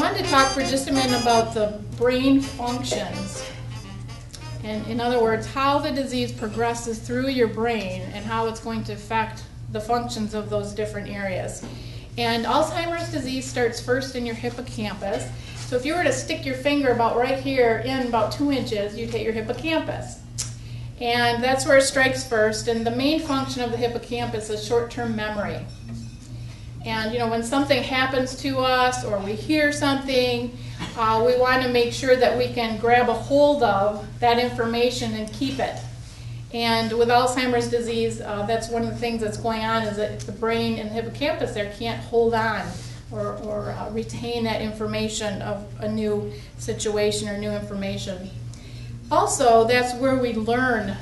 wanted to talk for just a minute about the brain functions. And in other words, how the disease progresses through your brain and how it's going to affect the functions of those different areas. And Alzheimer's disease starts first in your hippocampus. So if you were to stick your finger about right here in about 2 inches, you'd hit your hippocampus. And that's where it strikes first. And the main function of the hippocampus is short-term memory. And you know, when something happens to us or we hear something, we want to make sure that we can grab a hold of that information and keep it. And with Alzheimer's disease, that's one of the things that's going on, is that the brain and the hippocampus there can't hold on or retain that information of a new situation or new information. Also, that's where we learn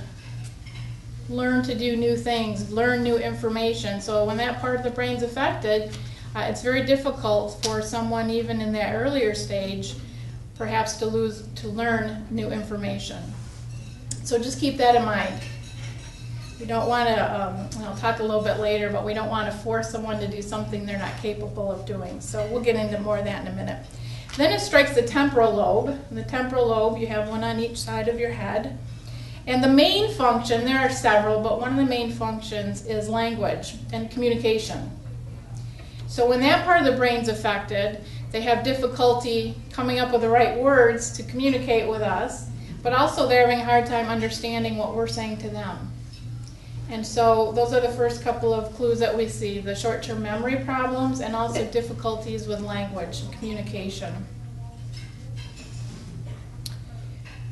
to do new things, learn new information. So when that part of the brain's affected, it's very difficult for someone even in that earlier stage perhaps to learn new information. So just keep that in mind. We don't want to, I'll talk a little bit later, but we don't want to force someone to do something they're not capable of doing. So we'll get into more of that in a minute. Then it strikes the temporal lobe. In the temporal lobe, you have one on each side of your head. And the main function, there are several, but one of the main functions is language and communication. So when that part of the brain's affected, they have difficulty coming up with the right words to communicate with us, but also they're having a hard time understanding what we're saying to them. And so those are the first couple of clues that we see, the short-term memory problems and also difficulties with language and communication.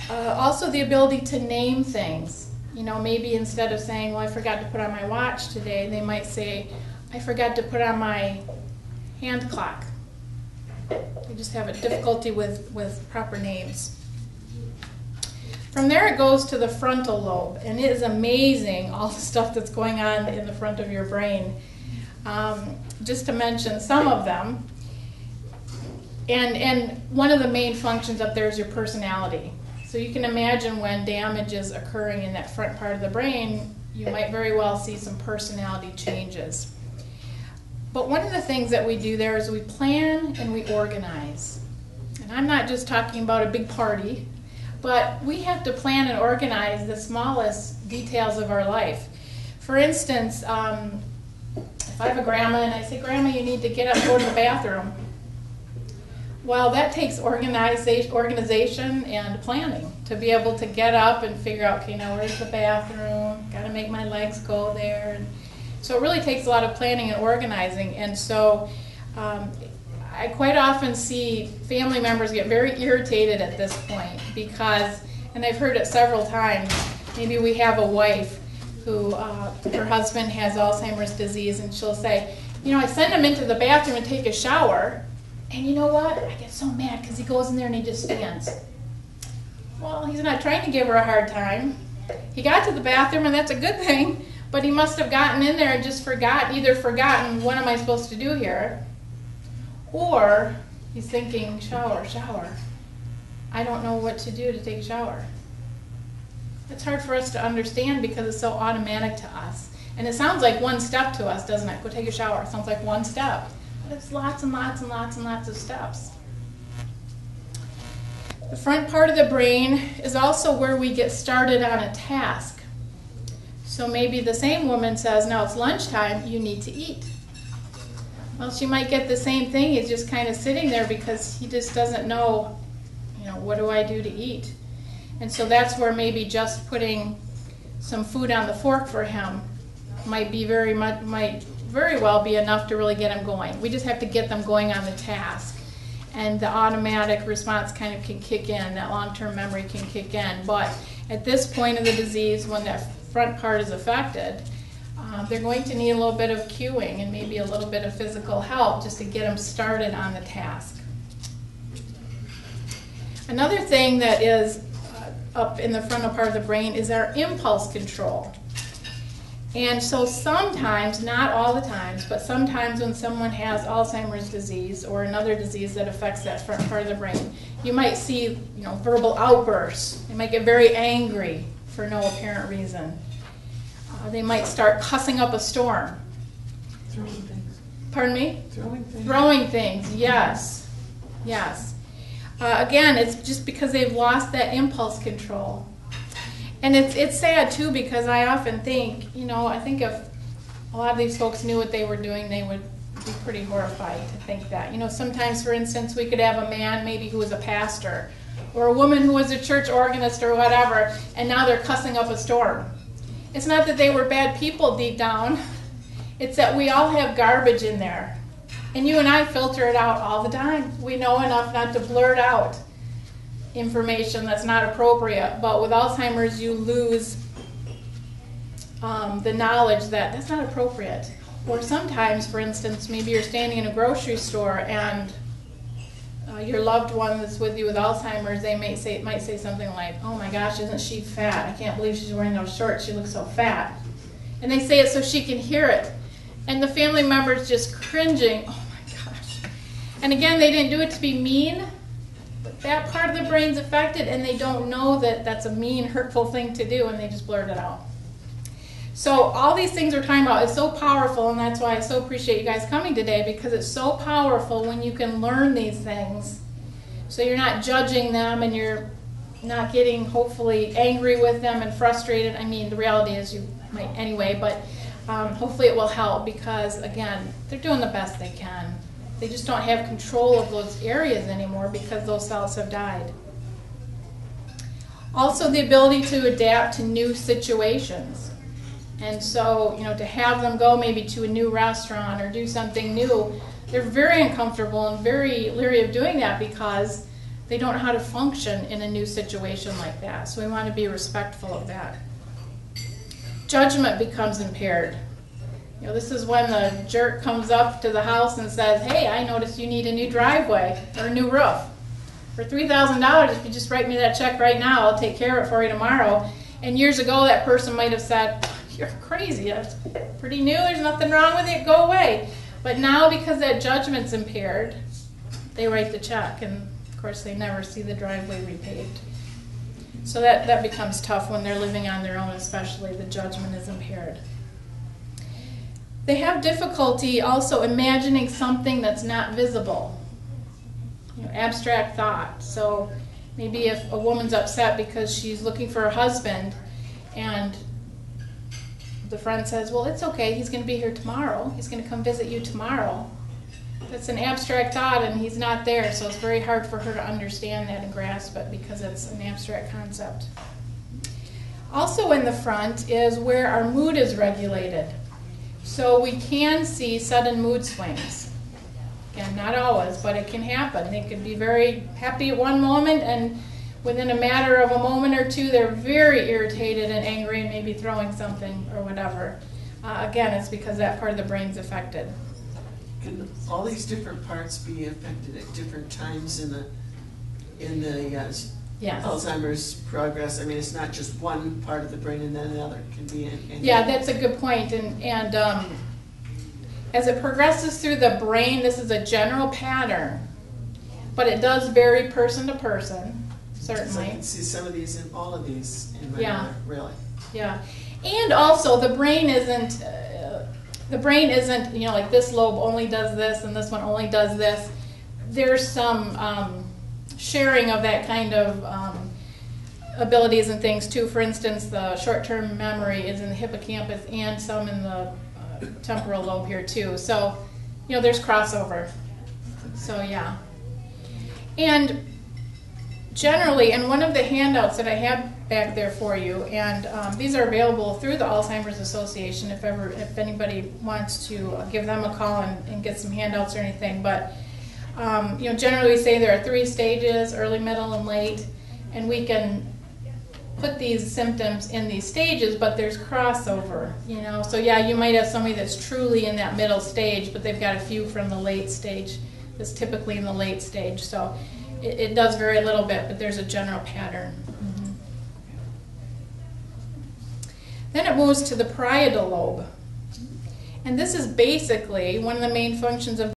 Also the ability to name things. You know, maybe instead of saying, well, I forgot to put on my watch today, they might say, I forgot to put on my hand clock. They just have a difficulty with proper names. From there it goes to the frontal lobe, and it is amazing all the stuff that's going on in the front of your brain. Just to mention some of them, and one of the main functions up there is your personality. So you can imagine when damage is occurring in that front part of the brain, you might very well see some personality changes. But one of the things that we do there is we plan and we organize. And I'm not just talking about a big party, but we have to plan and organize the smallest details of our life. For instance, if I have a grandma and I say, Grandma, you need to get up and go to the bathroom. Well, that takes organization and planning to be able to get up and figure out, okay, now where's the bathroom? Got to make my legs go there. And so it really takes a lot of planning and organizing. And so I quite often see family members get very irritated at this point because, and I've heard it several times, maybe we have a wife who, her husband has Alzheimer's disease, and she'll say, you know, I send him into the bathroom and take a shower, and you know what? I get so mad because he goes in there and he just stands. Well, he's not trying to give her a hard time. He got to the bathroom, and that's a good thing, but he must have gotten in there and just either forgotten, what am I supposed to do here? Or he's thinking, shower, shower. I don't know what to do to take a shower. It's hard for us to understand because it's so automatic to us. And it sounds like one step to us, doesn't it? Go take a shower. It sounds like one step. But it's lots and lots and lots and lots of steps. The front part of the brain is also where we get started on a task. So maybe the same woman says, now it's lunchtime, you need to eat. Well, she might get the same thing. He's just kind of sitting there because he just doesn't know, you know, what do I do to eat? And so that's where maybe just putting some food on the fork for him might very well be enough to really get him going. We just have to get them going on the task. And the automatic response kind of can kick in, that long-term memory can kick in. But at this point of the disease, when that front part is affected, they're going to need a little bit of cueing and maybe a little bit of physical help just to get them started on the task. Another thing that is up in the frontal part of the brain is our impulse control. And so sometimes, not all the times, but sometimes when someone has Alzheimer's disease or another disease that affects that front part of the brain, you might see, you know, verbal outbursts. They might get very angry for no apparent reason. They might start cussing up a storm. Throwing things. Pardon me? Throwing things. Throwing things, yes. Yes. Again, it's just because they've lost that impulse control. And it's sad too, because I often think, I think if a lot of these folks knew what they were doing, they would be pretty horrified to think that. Sometimes, for instance, we could have a man maybe who was a pastor, or a woman who was a church organist or whatever, and now they're cussing up a storm. It's not that they were bad people deep down. It's that we all have garbage in there. And you and I filter it out all the time. We know enough not to blurt out information that's not appropriate. But with Alzheimer's, you lose the knowledge that that's not appropriate. Or sometimes, for instance, maybe you're standing in a grocery store and your loved one that's with you with Alzheimer's, they might say something like, "Oh my gosh, isn't she fat? I can't believe she's wearing those shorts. She looks so fat." And they say it so she can hear it. And the family member's just cringing. Oh my gosh. And again, they didn't do it to be mean, but that part of the brain's affected, and they don't know that that's a mean, hurtful thing to do, and they just blurt it out. So all these things we're talking about is so powerful, and that's why I so appreciate you guys coming today, because it's so powerful when you can learn these things. So you're not judging them, and you're not getting, hopefully, angry with them and frustrated. I mean, the reality is you might anyway, but hopefully it will help, because, again, they're doing the best they can. They just don't have control of those areas anymore because those cells have died. Also, the ability to adapt to new situations. And so, to have them go maybe to a new restaurant or do something new, they're very uncomfortable and very leery of doing that because they don't know how to function in a new situation like that. So we want to be respectful of that. Judgment becomes impaired. This is when the jerk comes up to the house and says, "Hey, I noticed you need a new driveway or a new roof. For $3,000, if you just write me that check right now, I'll take care of it for you tomorrow." And years ago, that person might have said, "You're crazy. That's pretty new. There's nothing wrong with it. Go away." But now, because that judgment's impaired, they write the check, and of course, they never see the driveway repaved. So that becomes tough when they're living on their own, especially. The judgment is impaired. They have difficulty also imagining something that's not visible. Abstract thought. So maybe if a woman's upset because she's looking for her husband, and the friend says, "Well, it's okay, he's going to be here tomorrow. He's going to come visit you tomorrow." That's an abstract thought, and he's not there, so it's very hard for her to understand that and grasp it because it's an abstract concept. Also in the front is where our mood is regulated. So we can see sudden mood swings. Again, not always, but it can happen. They could be very happy at one moment, and within a matter of a moment or two, they're very irritated and angry and maybe throwing something or whatever. Again, it's because that part of the brain's affected. Can all these different parts be affected at different times in the Yes. Alzheimer's progress? I mean, it's not just one part of the brain and then another. It can be in Yeah, that's a good point. And as it progresses through the brain, this is a general pattern, but it does vary person to person. Certainly. So I can see some of these in all of these in my mother, really. Yeah. And also the brain isn't like this lobe only does this and this one only does this. There's some sharing of that kind of abilities and things too. For instance, the short-term memory is in the hippocampus and some in the temporal lobe here too. So, there's crossover. So yeah. And generally, and one of the handouts that I have back there for you, and these are available through the Alzheimer's Association if anybody wants to give them a call and get some handouts or anything. But generally we say there are 3 stages: early, middle, and late, and we can put these symptoms in these stages, but there's crossover. So yeah, you might have somebody that's truly in that middle stage, but they've got a few from the late stage. That's typically in the late stage. So it does vary a little bit, but there's a general pattern. Mm-hmm. Then it moves to the parietal lobe. And this is basically one of the main functions of